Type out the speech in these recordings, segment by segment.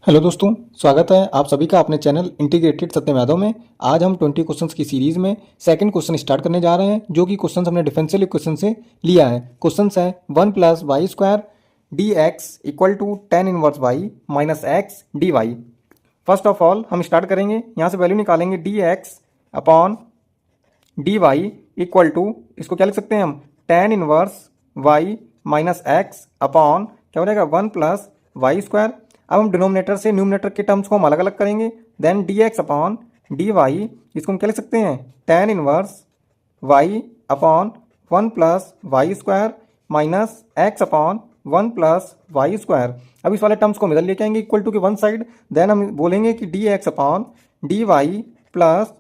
Hello दोस्तों, स्वागत है आप सभी का अपने चैनल इंटीग्रेटेड सत्यम यादव में। आज हम 20 क्वेश्चंस की सीरीज में सेकंड क्वेश्चन स्टार्ट करने जा रहे हैं, जो कि क्वेश्चन हमने डिफरेंशियल इक्वेशन से लिया है। क्वेश्चन है 1 plus y square d x equal to tan inverse y minus x d y. First of all हम स्टार्ट करेंगे, यहाँ से वैल्यू निकालेंगे d x upon d y equal to, इसको क्या लिख सकते हैं हम, tan inverse y minus x upon क्या हो जाएगा 1 प्लस वाई स्क्वायर। अब हम डिनोमिनेटर से न्यूमिनेटर के टर्म्स को हम अलग अलग करेंगे। Then d x upon d y, इसको हम क्या लिख सकते हैं, tan inverse y upon 1 plus y square minus x upon 1 plus y square. अब इस वाले टर्म्स को हम इधर लेके आएंगे इक्वल टू के वन साइड। देन हम बोलेंगे कि d x upon d y plus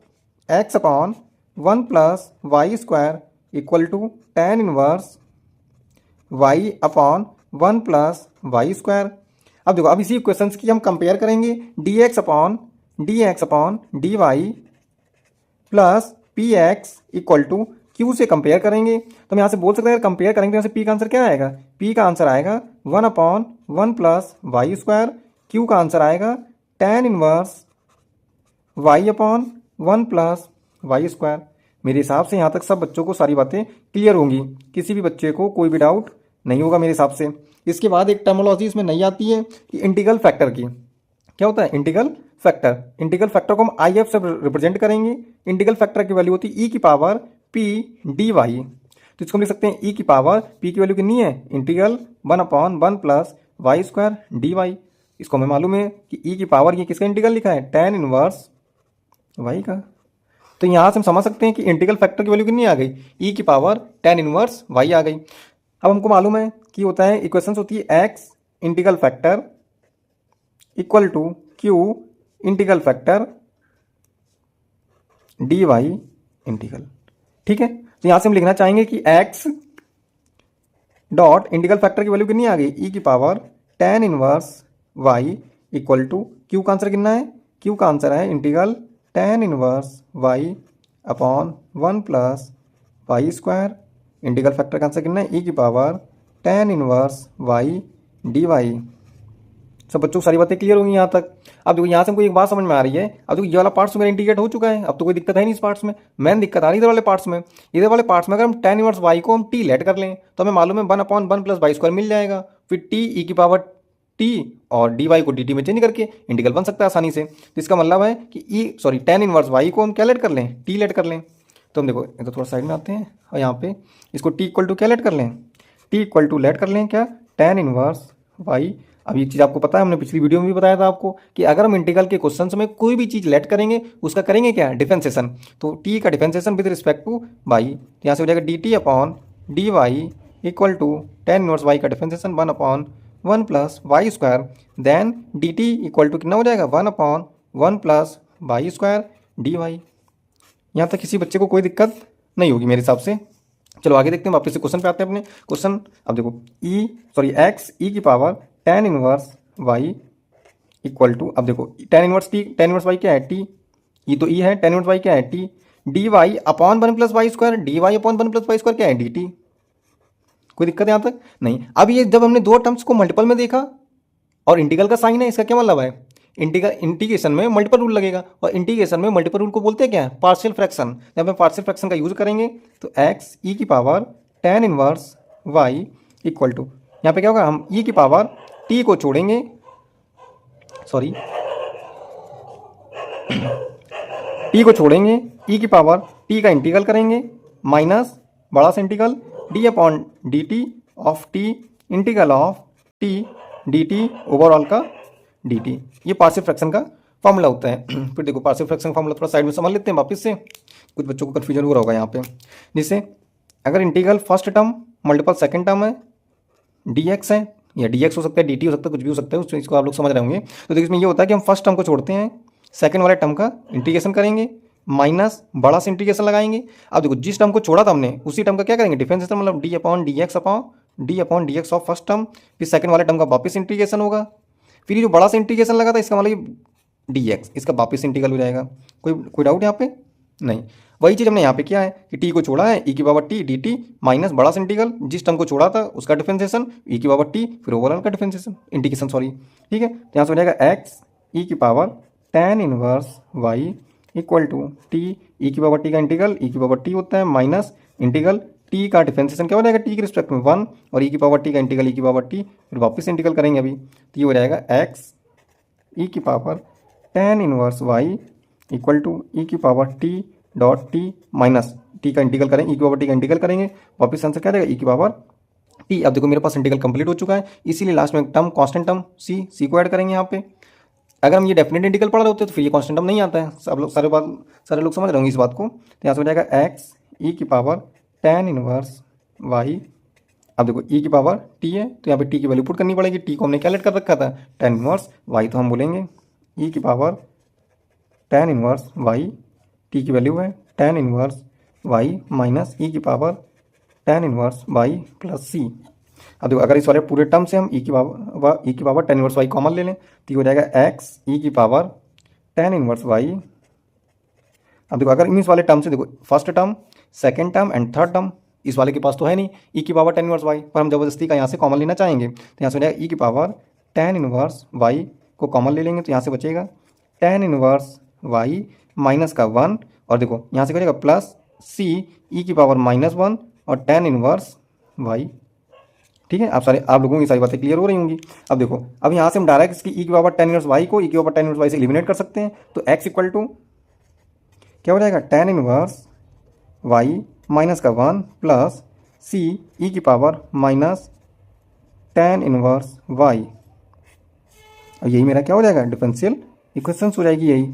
x upon 1 plus y square equal to tan inverse y upon 1 plus y square. अब देखो, अब इसी इक्वेशंस की हम कंपेयर करेंगे, d x upon d y plus p x equal to q से compare करेंगे। तो हम यहाँ से बोल सकते हैं, कंपेयर करेंगे तो यहाँ से पी का आंसर क्या आएगा, पी का आंसर आएगा 1 upon 1 plus y square. Q का आंसर आएगा tan inverse y upon 1 plus y square. मेरे हिसाब से यहाँ तक सब बच्चों को सारी बातें क्लियर होंगी, किसी भी बच्चे को कोई भी डाउट नहीं होगा मेरे हिसाब से। इसके बाद एक टर्मोलॉजी इसमें नहीं आती है कि इंटीग्रल फैक्टर की। क्या होता है इंटीग्रल फैक्टर? इंटीग्रल फैक्टर को हम आई एफ से रिप्रेजेंट करेंगे। इंटीग्रल फैक्टर की वैल्यू होती है ई की पावर पी डी वाई। तो इसको हम लिख सकते हैं ई की पावर पी की वैल्यू कितनी है, integral 1 upon 1 plus y square d y. इसको हमें मालूम है कि ई की पावर ये किसका इंटीग्रल लिखा है, टेन इनवर्स वाई का। तो यहाँ से हम समझ सकते हैं कि इंटीग्रल फैक्टर की वैल्यू कितनी आ गई, ई की पावर टेन इनवर्स वाई आ गई। अब हमको मालूम है कि होता है, इक्वेशंस होती है x integral factor equal to q integral factor d y integral. ठीक है, तो यहां से हम लिखना चाहेंगे कि एक्स डॉट इंटीग्रल फैक्टर की वैल्यू कितनी आ गई, ई की power tan inverse y equal to q का आंसर कितना है, क्यू का आंसर है integral tan inverse y upon 1 plus y square. Integral factor का आंसर कितना है, ई की power tan inverse Y d y. सब बच्चों को सारी बातें क्लियर होंगी यहाँ तक। अब देखो, यहाँ से हमको एक बात समझ में आ रही है। अब देखो, ये वाला पार्ट्स मेरा इंटीग्रेट हो चुका है, अब तो कोई दिक्कत है नहीं इस पार्ट्स में। मेन दिक्कत आ रही है इधर वाले पार्ट्स में। इधर वाले पार्ट्स में अगर हम टेन इनवर्स वाई को हम टी लेट कर लें तो हमें मालूम है 1 अपॉन 1 प्लस वाई स्क्वायर मिल जाएगा। फिर टी ई की पावर टी और डी वाई को डी टी में चेंज करके इंटीग्रल बन सकता है आसानी से। तो इसका मतलब है कि टेन इनवर्स वाई को हम क्या लेट कर लें, टी लेट कर लें। तो हम देखो, तो थोड़ा साइड में आते हैं और यहाँ पे इसको टी इक्वल टू क्या लेट कर लें, टी इक्वल टू लेट कर लें क्या, टेन इनवर्स वाई। अब एक चीज़ आपको पता है, हमने पिछली वीडियो में भी बताया था आपको कि अगर हम इंटीग्रल के क्वेश्चन में कोई भी चीज़ लेट करेंगे उसका करेंगे क्या, डिफरेंशिएशन। तो टी का differentiation with respect to y, यहाँ से हो जाएगा d t upon d y equal to tan inverse y का differentiation 1 upon 1 plus y square. Then d t equal to कितना हो जाएगा, 1 upon 1 plus y square d y. यहाँ तक किसी बच्चे को कोई दिक्कत नहीं होगी मेरे हिसाब से। चलो आगे देखते हैं, वापस से क्वेश्चन पे आते हैं अपने क्वेश्चन। अब देखो, एक्स ई की power tan inverse y equal to, अब देखो टेन इनवर्स वाई क्या है, टी, ई तो ई है, टेन इनवर्स वाई क्या है, t, d y upon 1 plus y square, d y upon 1 plus y square क्या है, डी टी। कोई दिक्कत है यहाँ तक नहीं। अब ये जब हमने दो टर्म्स को मल्टीपल में देखा और इंटीग्रल का साइन है, इसका क्या मतलब है, इंटीग्रेशन में मल्टीपल रूल लगेगा, और इंटीग्रेशन में मल्टीपल रूल को बोलते हैं क्या, पार्शियल फ्रैक्शन। जब हम पार्शियल फ्रैक्शन का यूज करेंगे तो एक्स ई की power tan inverse y equal to, यहाँ पे क्या होगा, हम ई की पावर टी को छोड़ेंगे, टी को छोड़ेंगे, ई की पावर टी का इंटीग्रल करेंगे माइनस बड़ा सा integral D upon D T of T integral of T D T overall का डी टी। ये पार्शियल फ्रैक्शन का फॉर्मूला होता है। फिर देखो, पार्शियल फ्रैक्शन फॉर्मूला थोड़ा साइड में समझ लेते हैं वापस से, कुछ बच्चों को कन्फ्यूजन हो रहा होगा यहाँ पे। जैसे अगर integral first term multiple second term है, डी एक्स है या डी एक्स हो सकता है, डी टी हो सकता है, कुछ भी हो सकता है, उस इसको आप लोग समझ रहे होंगे। तो देखिए, इसमें ये होता है कि हम फर्स्ट टर्म को छोड़ते हैं, सेकंड वाले टर्म का इंटीग्रेशन करेंगे माइनस बड़ा से इंटीग्रेशन लगाएंगे। अब देखो, जिस टर्म को छोड़ा था हमने उसी टर्म का क्या करेंगे, डिफरेंशिएशन, मतलब D upon D x of first term, फिर सेकंड वाले टर्म का वापस इंटीग्रेशन होगा। फिर ये जो बड़ा सा इंटीग्रेशन लगा था इसका मतलब डी एक्स, इसका वापस इंटीग्रल हो जाएगा। कोई डाउट यहाँ पे नहीं। वही चीज़ हमने यहाँ पे किया है कि टी को छोड़ा है ई की power T D T minus बड़ा सा इंटीग्रल जिस टर्म को छोड़ा था उसका डिफरेंशिएशन ई की पावर टी फिर ओवरऑल का डिफरेंशिएशन इंटीग्रेशन सॉरी। ठीक है, तो यहाँ से हो जाएगा एक्स ई की power tan inverse y equal to t e की पावर टी का इंटीग्रल ई की पावर टी होता है माइनस इंटीग्रल टी का डिफरेंशिएशन क्या हो जाएगा टी के रिस्पेक्ट में 1 और ई की पावर टी का इंटीग्रल ई की पावर टी फिर वापस इंटीग्रल करेंगे अभी तो ये हो जाएगा एक्स ई की power tan inverse y equal to e की power t dot t minus t का इंटीग्रल करेंगे ई की पावर टी का इंटीग्रल करेंगे वापस आंसर क्या जाएगा ई की पावर टी। अब देखो मेरे पास इंटीग्रल कंप्लीट हो चुका है इसीलिए लास्ट में टर्म कांस्टेंट टर्म सी को ऐड करेंगे यहाँ पे। अगर हम ये डेफिनेट इंटीग्रल पढ़ रहे होते तो फिर ये कांस्टेंट टर्म नहीं आता है। सब लोग सारे लोग समझ रहे होंगे इस बात को। तो यहाँ से हो जाएगा एक्स ई की पावर tan इनवर्स वाई। अब देखो ई की पावर टी है तो यहाँ पे टी की वैल्यू पुट करनी पड़ेगी। टी को हमने क्या लेट कर रखा था tan इनवर्स वाई तो हम बोलेंगे ई की power tan inverse y t की वैल्यू है tan inverse y minus e की power tan inverse y plus c. अब देखो अगर इस वाले पूरे टर्म से हम ई की power tan inverse y common ले लें तो ये हो जाएगा एक्स ई की पावर tan इनवर्स वाई। अब देखो अगर इस वाले टर्म से देखो first term second term and third term इस वाले के पास तो है नहीं ई की पावर tan इनवर्स वाई पर हम जबरदस्ती का यहाँ से कॉमन लेना चाहेंगे तो यहाँ से हो जाएगा ई की पावर tan इनवर्स वाई को कॉमन ले लेंगे तो यहाँ से बचेगा tan इनवर्स वाई माइनस का 1 और देखो यहाँ से करेगा प्लस सी ई की पावर -1 और tan इनवर्स वाई। ठीक है, आप लोगों की सारी बातें क्लियर हो रही होंगी। अब देखो अब यहाँ से हम डायरेक्ट इसकी ई की पावर tan इनवर्स वाई को ई की पावर tan इनवर्स वाई से एलिमिनेट कर सकते हैं तो x इक्वल टू क्या हो जाएगा tan इनवर्स वाई माइनस का 1 प्लस सी ई की power minus tan inverse y और यही मेरा क्या हो जाएगा डिफरेंशियल इक्वेशंस हो जाएगी यही।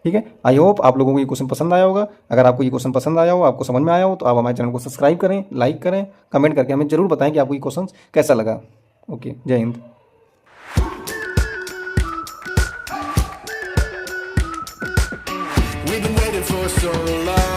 ठीक है, आई होप आप लोगों को ये क्वेश्चन पसंद आया होगा। अगर आपको ये क्वेश्चन पसंद आया हो आपको समझ में आया हो तो आप हमारे चैनल को सब्सक्राइब करें, लाइक करें, कमेंट करके हमें जरूर बताएं कि आपको ये क्वेश्चन कैसा लगा। ओके, जय Hind. We've been waiting for so long.